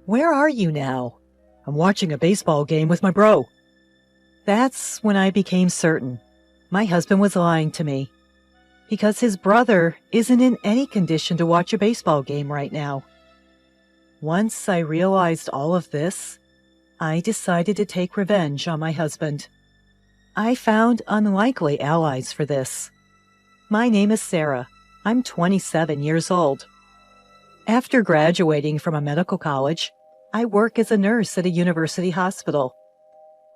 Where are you now? I'm watching a baseball game with my bro. That's when I became certain. My husband was lying to me. Because his brother isn't in any condition to watch a baseball game right now. Once I realized all of this, I decided to take revenge on my husband. I found unlikely allies for this. My name is Sarah. I'm 27 years old. After graduating from a medical college, I work as a nurse at a university hospital.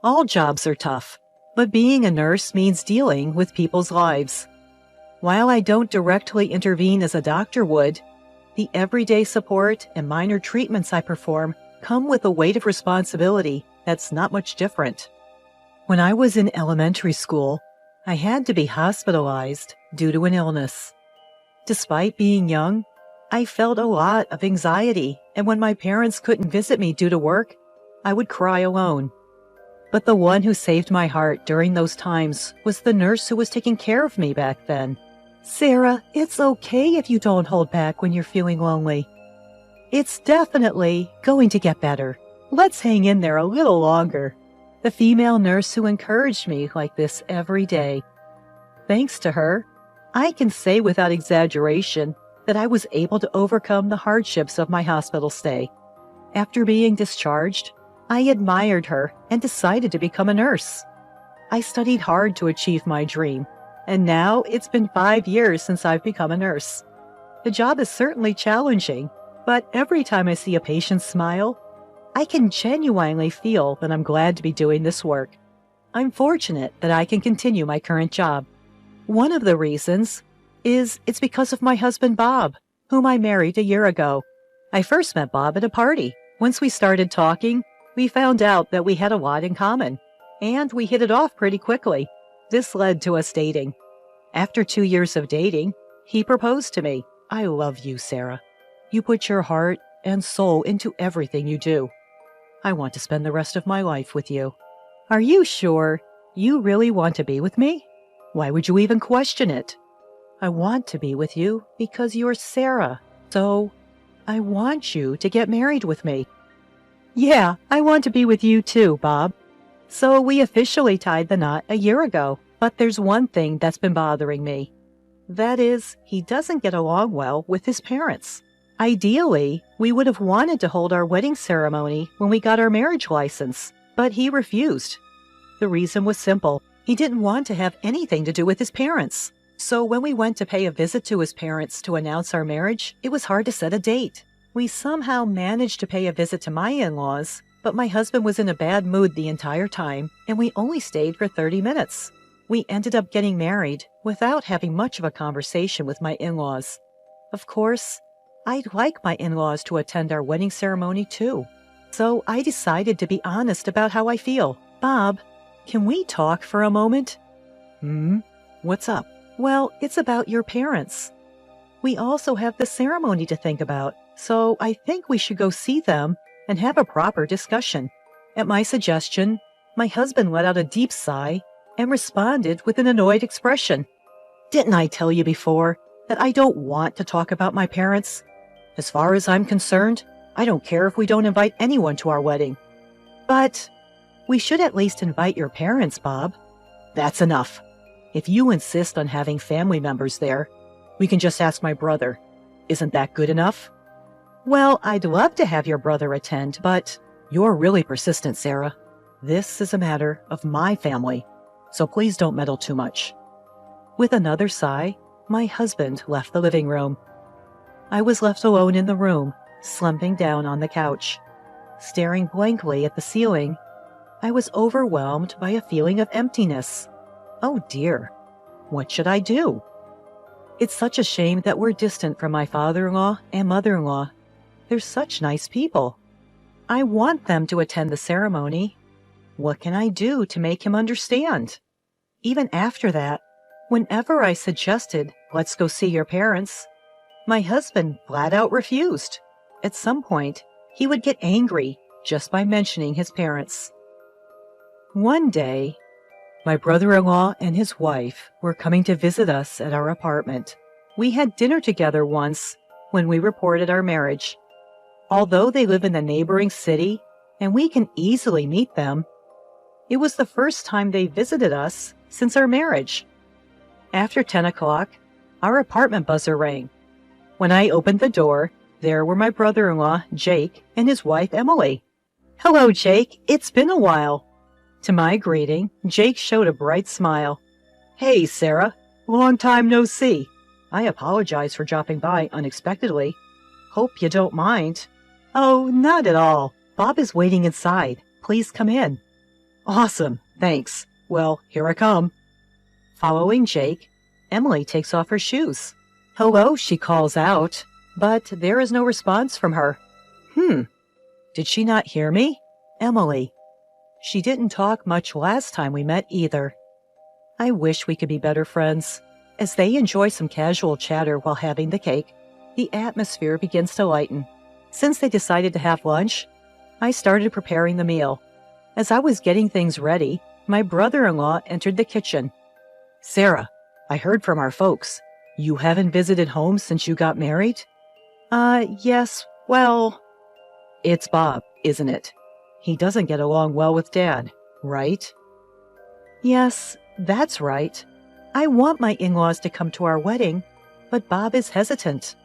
All jobs are tough, but being a nurse means dealing with people's lives. While I don't directly intervene as a doctor would, the everyday support and minor treatments I perform come with a weight of responsibility that's not much different. When I was in elementary school, I had to be hospitalized due to an illness. Despite being young, I felt a lot of anxiety, and when my parents couldn't visit me due to work, I would cry alone. But the one who saved my heart during those times was the nurse who was taking care of me back then. Sarah, it's okay if you don't hold back when you're feeling lonely. It's definitely going to get better. Let's hang in there a little longer. The female nurse who encouraged me like this every day. Thanks to her, I can say without exaggeration that I was able to overcome the hardships of my hospital stay. After being discharged, I admired her and decided to become a nurse. I studied hard to achieve my dream, and now it's been 5 years since I've become a nurse. The job is certainly challenging, but every time I see a patient smile, I can genuinely feel that I'm glad to be doing this work. I'm fortunate that I can continue my current job. One of the reasons is it's because of my husband Bob, whom I married a year ago. I first met Bob at a party. Once we started talking, we found out that we had a lot in common, and we hit it off pretty quickly. This led to us dating. After 2 years of dating, he proposed to me. I love you, Sarah. You put your heart and soul into everything you do. I want to spend the rest of my life with you. Are you sure you really want to be with me? Why would you even question it? I want to be with you because you're Sarah, so I want you to get married with me. Yeah, I want to be with you too, Bob. So we officially tied the knot a year ago, but there's one thing that's been bothering me. That is, he doesn't get along well with his parents. Ideally, we would have wanted to hold our wedding ceremony when we got our marriage license, but he refused. The reason was simple. He didn't want to have anything to do with his parents. So when we went to pay a visit to his parents to announce our marriage, it was hard to set a date. We somehow managed to pay a visit to my in-laws, but my husband was in a bad mood the entire time, and we only stayed for 30 minutes. We ended up getting married without having much of a conversation with my in-laws. Of course, I'd like my in-laws to attend our wedding ceremony too. So I decided to be honest about how I feel. Bob, can we talk for a moment? What's up? Well, it's about your parents. We also have the ceremony to think about, so I think we should go see them and have a proper discussion. At my suggestion, my husband let out a deep sigh and responded with an annoyed expression. Didn't I tell you before that I don't want to talk about my parents? As far as I'm concerned, I don't care if we don't invite anyone to our wedding. But we should at least invite your parents, Bob. That's enough. If you insist on having family members there, we can just ask my brother. Isn't that good enough? Well, I'd love to have your brother attend, but you're really persistent, Sarah. This is a matter of my family, so please don't meddle too much. With another sigh, my husband left the living room. I was left alone in the room, slumping down on the couch. Staring blankly at the ceiling, I was overwhelmed by a feeling of emptiness. Oh dear, what should I do? It's such a shame that we're distant from my father-in-law and mother-in-law. They're such nice people. I want them to attend the ceremony. What can I do to make him understand? Even after that, whenever I suggested, let's go see your parents, my husband flat out refused. At some point, he would get angry just by mentioning his parents. One day, my brother-in-law and his wife were coming to visit us at our apartment. We had dinner together once when we reported our marriage. Although they live in the neighboring city and we can easily meet them, it was the first time they visited us since our marriage. After 10 o'clock, our apartment buzzer rang. When I opened the door, there were my brother-in-law, Jake, and his wife, Emily. "Hello, Jake. It's been a while." To my greeting, Jake showed a bright smile. "Hey, Sarah. Long time no see. I apologize for dropping by unexpectedly. Hope you don't mind." "Oh, not at all. Bob is waiting inside. Please come in." "Awesome. Thanks. Well, here I come." Following Jake, Emily takes off her shoes. "Hello," she calls out, but there is no response from her. Did she not hear me? Emily. She didn't talk much last time we met either. I wish we could be better friends. As they enjoy some casual chatter while having the cake, the atmosphere begins to lighten. Since they decided to have lunch, I started preparing the meal. As I was getting things ready, my brother-in-law entered the kitchen. "Sarah, I heard from our folks. You haven't visited home since you got married?" Yes, well, it's Bob, isn't it? He doesn't get along well with Dad, right?" "Yes, that's right. I want my in-laws to come to our wedding, but Bob is hesitant."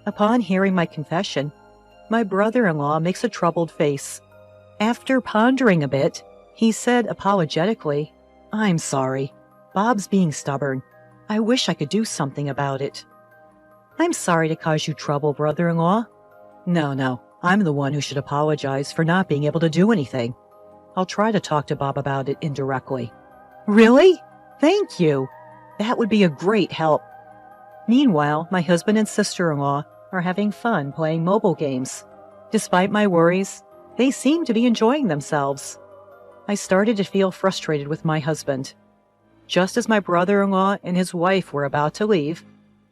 Upon hearing my confession, my brother-in-law makes a troubled face. After pondering a bit, he said apologetically, "I'm sorry. Bob's being stubborn. I wish I could do something about it." "I'm sorry to cause you trouble, brother-in-law." No, I'm the one who should apologize for not being able to do anything. I'll try to talk to Bob about it indirectly." "Really? Thank you. That would be a great help." Meanwhile, my husband and sister-in-law are having fun playing mobile games. Despite my worries, they seem to be enjoying themselves. I started to feel frustrated with my husband. Just as my brother-in-law and his wife were about to leave,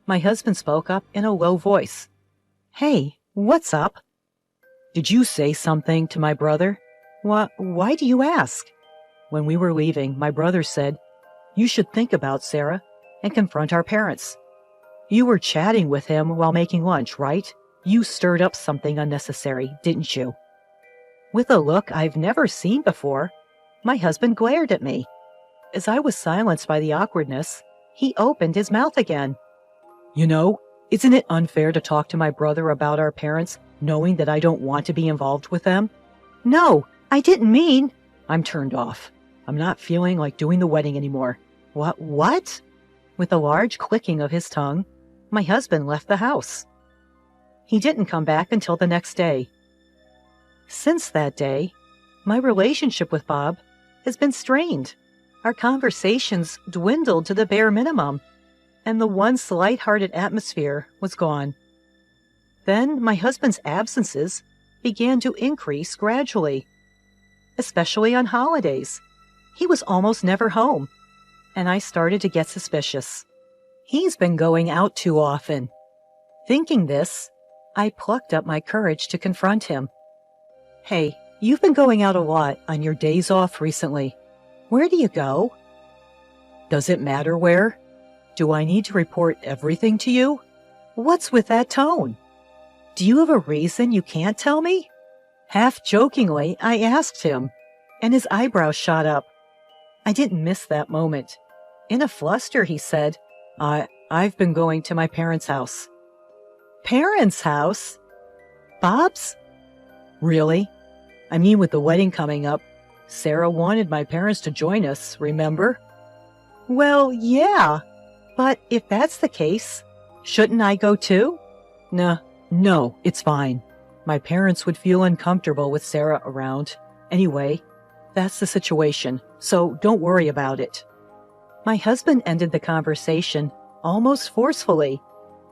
my husband spoke up in a low voice. "Hey, what's up?" "Did you say something to my brother?" Why do you ask?" When we were leaving, my brother said, "You should think about Sarah and confront our parents. You were chatting with him while making lunch, right? You stirred up something unnecessary, didn't you?" With a look I've never seen before, my husband glared at me. As I was silenced by the awkwardness, he opened his mouth again. "You know, isn't it unfair to talk to my brother about our parents, knowing that I don't want to be involved with them?" "No, I didn't mean—" I'm turned off. I'm not feeling like doing the wedding anymore. What? With a large clicking of his tongue, my husband left the house. He didn't come back until the next day. Since that day, my relationship with Bob has been strained. Our conversations dwindled to the bare minimum, and the once light-hearted atmosphere was gone. Then my husband's absences began to increase gradually, especially on holidays. He was almost never home, and I started to get suspicious. He's been going out too often. Thinking this, I plucked up my courage to confront him. "Hey, you've been going out a lot on your days off recently. Where do you go?" "Does it matter where? Do I need to report everything to you?" "What's with that tone? Do you have a reason you can't tell me?" Half jokingly, I asked him, and his eyebrows shot up. I didn't miss that moment. In a fluster, he said, I've been going to my parents' house." "Parents' house? Bob's?" "Really? I mean, with the wedding coming up, Sarah wanted my parents to join us, remember?" "Well, yeah. But if that's the case, shouldn't I go too?" No, it's fine. My parents would feel uncomfortable with Sarah around. Anyway, that's the situation, so don't worry about it." My husband ended the conversation almost forcefully.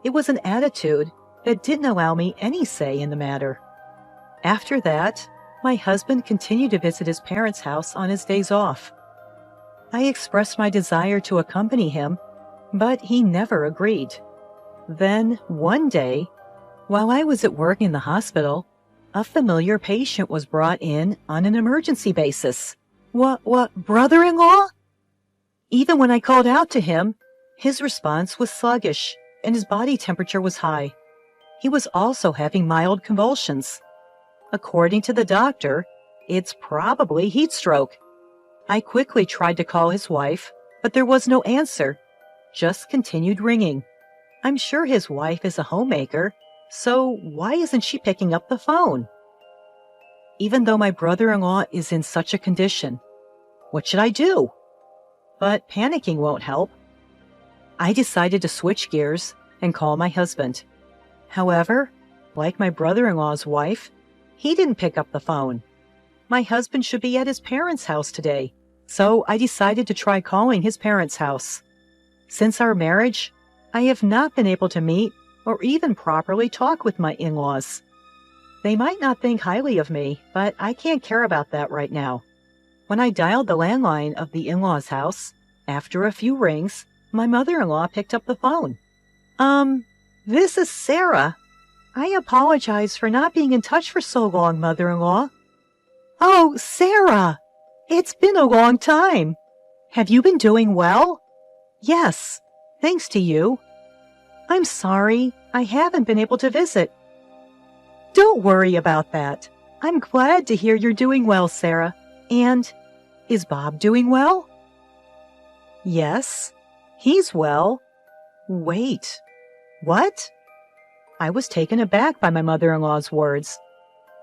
It was an attitude that didn't allow me any say in the matter. After that, my husband continued to visit his parents' house on his days off. I expressed my desire to accompany him, but he never agreed. Then, one day, while I was at work in the hospital, a familiar patient was brought in on an emergency basis. What, brother-in-law? Even when I called out to him, his response was sluggish and his body temperature was high. He was also having mild convulsions. According to the doctor, it's probably heat stroke. I quickly tried to call his wife, but there was no answer. Just continued ringing. I'm sure his wife is a homemaker, so why isn't she picking up the phone? Even though my brother-in-law is in such a condition, what should I do? But panicking won't help. I decided to switch gears and call my husband. However, like my brother-in-law's wife, he didn't pick up the phone. My husband should be at his parents' house today, so I decided to try calling his parents' house. Since our marriage, I have not been able to meet or even properly talk with my in-laws. They might not think highly of me, but I can't care about that right now. When I dialed the landline of the in-laws' house, after a few rings, my mother-in-law picked up the phone. This is Sarah. I apologize for not being in touch for so long, mother-in-law. Oh, Sarah! It's been a long time. Have you been doing well? Yes, thanks to you. I'm sorry, I haven't been able to visit. Don't worry about that. I'm glad to hear you're doing well, Sarah. And is Bob doing well? Yes, he's well. Wait, what? I was taken aback by my mother-in-law's words.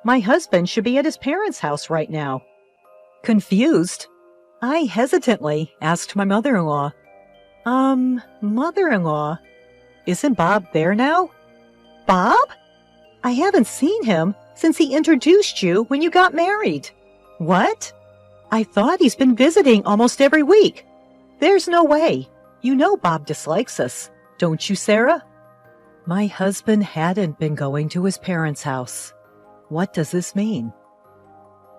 My husband should be at his parents' house right now. Confused, I hesitantly asked my mother-in-law, Mother-in-law, isn't Bob there now? Bob? I haven't seen him since he introduced you when you got married. What? I thought he's been visiting almost every week. There's no way. You know Bob dislikes us, don't you, Sarah? My husband hadn't been going to his parents' house. What does this mean?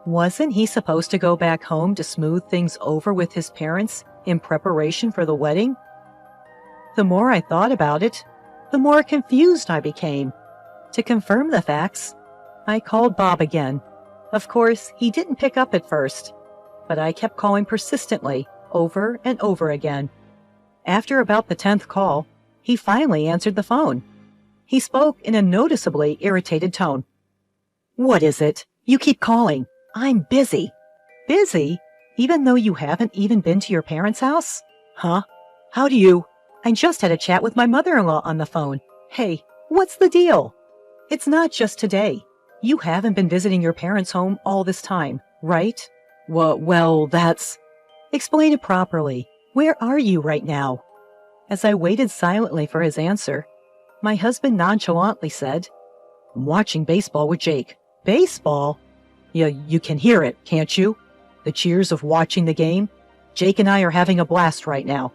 Wasn't he supposed to go back home to smooth things over with his parents in preparation for the wedding? The more I thought about it, the more confused I became. To confirm the facts, I called Bob again. Of course, he didn't pick up at first, but I kept calling persistently, over and over again. After about the 10th call, he finally answered the phone. He spoke in a noticeably irritated tone. What is it? You keep calling. I'm busy. Busy? Even though you haven't even been to your parents' house? Huh? How do you? I just had a chat with my mother-in-law on the phone. Hey, what's the deal? It's not just today. You haven't been visiting your parents' home all this time, right? Well, that's... Explain it properly. Where are you right now? As I waited silently for his answer, my husband nonchalantly said, I'm watching baseball with Jake. Baseball? Yeah, you can hear it, can't you? The cheers of watching the game. Jake and I are having a blast right now.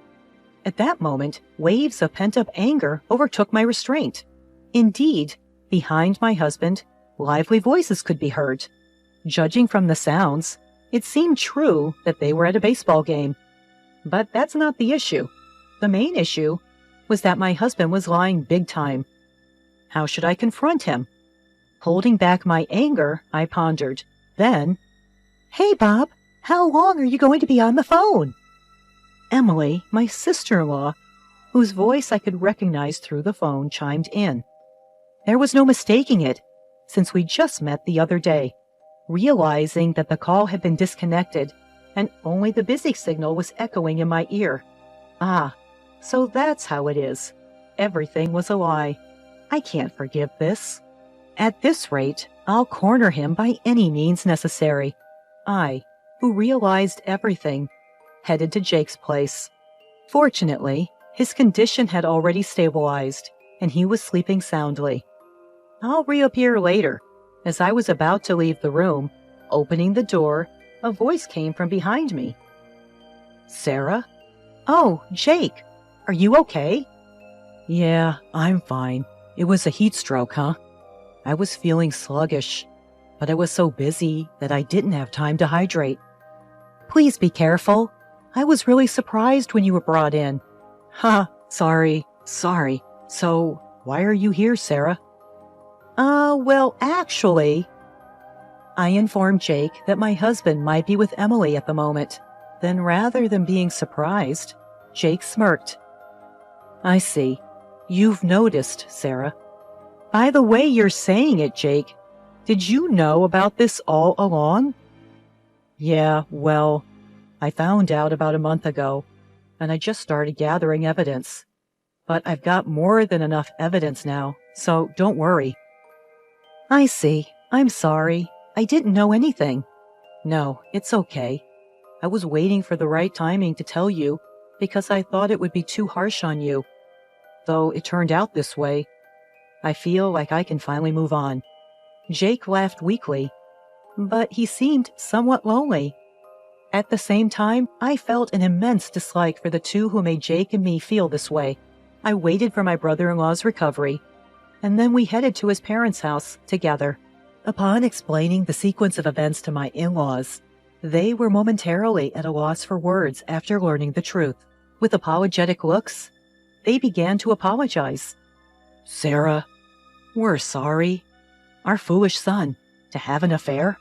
At that moment, waves of pent-up anger overtook my restraint. Indeed, behind my husband, lively voices could be heard. Judging from the sounds, it seemed true that they were at a baseball game. But that's not the issue. The main issue was that my husband was lying big time. How should I confront him? Holding back my anger, I pondered. Then, Hey, Bob, how long are you going to be on the phone? Emily, my sister-in-law, whose voice I could recognize through the phone, chimed in. There was no mistaking it, since we just met the other day. Realizing that the call had been disconnected, and only the busy signal was echoing in my ear. Ah, so that's how it is. Everything was a lie. I can't forgive this. At this rate, I'll corner him by any means necessary. I, who realized everything, headed to Jake's place. Fortunately, his condition had already stabilized, and he was sleeping soundly. I'll reappear later. As I was about to leave the room, opening the door, a voice came from behind me. Sarah? Oh, Jake, are you okay? Yeah, I'm fine. It was a heat stroke, huh? I was feeling sluggish, but I was so busy that I didn't have time to hydrate. Please be careful. I was really surprised when you were brought in. Sorry. So, why are you here, Sarah? Well, actually... I informed Jake that my husband might be with Emily at the moment. Then rather than being surprised, Jake smirked. I see. You've noticed, Sarah. By the way you're saying it, Jake, did you know about this all along? Yeah, well, I found out about a month ago, and I just started gathering evidence. But I've got more than enough evidence now, so don't worry. I see. I'm sorry. I didn't know anything. No, it's okay. I was waiting for the right timing to tell you because I thought it would be too harsh on you. Though it turned out this way, I feel like I can finally move on. Jake laughed weakly, but he seemed somewhat lonely. At the same time, I felt an immense dislike for the two who made Jake and me feel this way. I waited for my brother-in-law's recovery, and then we headed to his parents' house together. Upon explaining the sequence of events to my in-laws, they were momentarily at a loss for words after learning the truth. With apologetic looks, they began to apologize. Sarah, we're sorry. Our foolish son, to have an affair?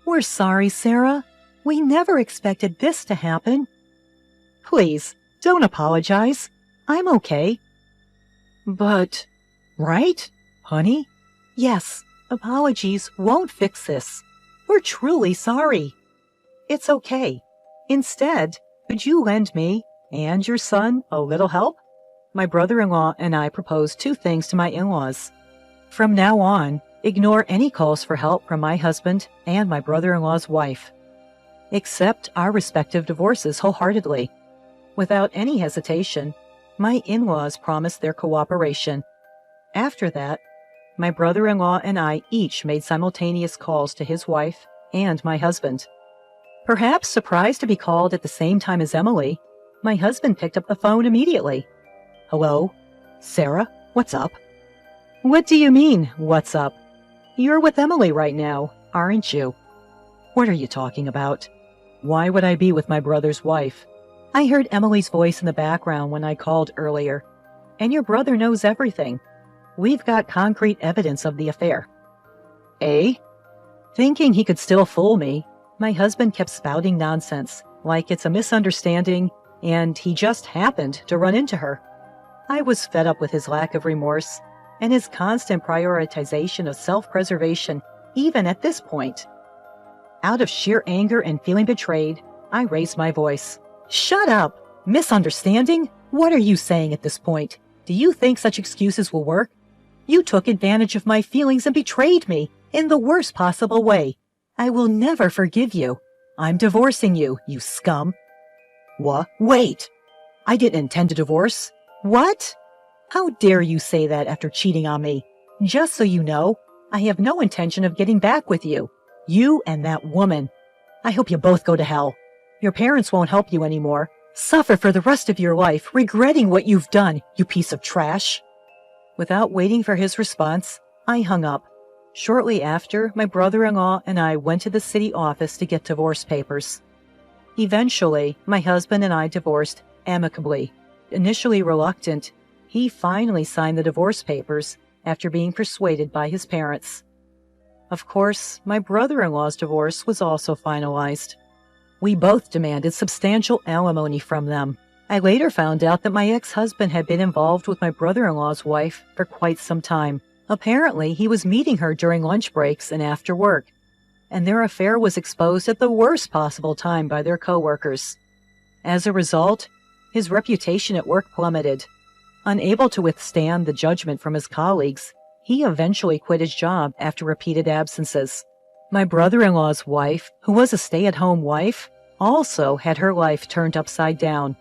We're sorry, Sarah. We never expected this to happen. Please, don't apologize. I'm okay. But, right, honey? Yes, apologies won't fix this. We're truly sorry. It's okay. Instead, could you lend me and your son a little help? My brother-in-law and I proposed two things to my in-laws. From now on, ignore any calls for help from my husband and my brother-in-law's wife. Accept our respective divorces wholeheartedly. Without any hesitation, my in-laws promised their cooperation. After that, my brother-in-law and I each made simultaneous calls to his wife and my husband. Perhaps surprised to be called at the same time as Emily, my husband picked up the phone immediately. Hello? Sarah, what's up? What do you mean, what's up? You're with Emily right now, aren't you? What are you talking about? Why would I be with my brother's wife? I heard Emily's voice in the background when I called earlier. And your brother knows everything. We've got concrete evidence of the affair. Eh? Thinking he could still fool me, my husband kept spouting nonsense, like it's a misunderstanding, and he just happened to run into her. I was fed up with his lack of remorse, and his constant prioritization of self-preservation, even at this point. Out of sheer anger and feeling betrayed, I raised my voice. Shut up! Misunderstanding? What are you saying at this point? Do you think such excuses will work? You took advantage of my feelings and betrayed me in the worst possible way. I will never forgive you. I'm divorcing you, you scum. What? Wait! I didn't intend to divorce. What? How dare you say that after cheating on me? Just so you know, I have no intention of getting back with you. You and that woman. I hope you both go to hell. Your parents won't help you anymore. Suffer for the rest of your life, regretting what you've done, you piece of trash. Without waiting for his response, I hung up. Shortly after, my brother-in-law and I went to the city office to get divorce papers. Eventually, my husband and I divorced amicably. Initially reluctant, he finally signed the divorce papers after being persuaded by his parents. Of course, my brother-in-law's divorce was also finalized. We both demanded substantial alimony from them. I later found out that my ex-husband had been involved with my brother-in-law's wife for quite some time. Apparently, he was meeting her during lunch breaks and after work, and their affair was exposed at the worst possible time by their co-workers. As a result, his reputation at work plummeted. Unable to withstand the judgment from his colleagues, he eventually quit his job after repeated absences. My brother-in-law's wife, who was a stay-at-home wife, also had her life turned upside down.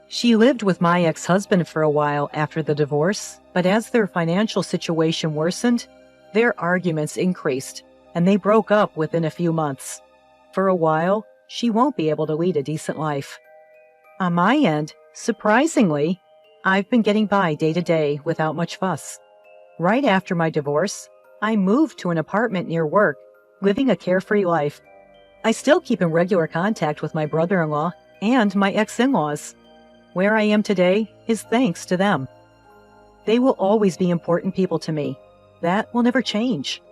She lived with my ex-husband for a while after the divorce, but as their financial situation worsened, their arguments increased, and they broke up within a few months. For a while, she won't be able to lead a decent life. On my end, surprisingly, I've been getting by day to day without much fuss. Right after my divorce, I moved to an apartment near work, living a carefree life. I still keep in regular contact with my brother-in-law and my ex-in-laws. Where I am today is thanks to them. They will always be important people to me. That will never change.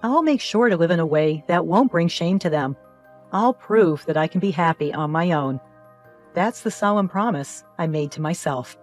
I'll make sure to live in a way that won't bring shame to them. I'll prove that I can be happy on my own. That's the solemn promise I made to myself.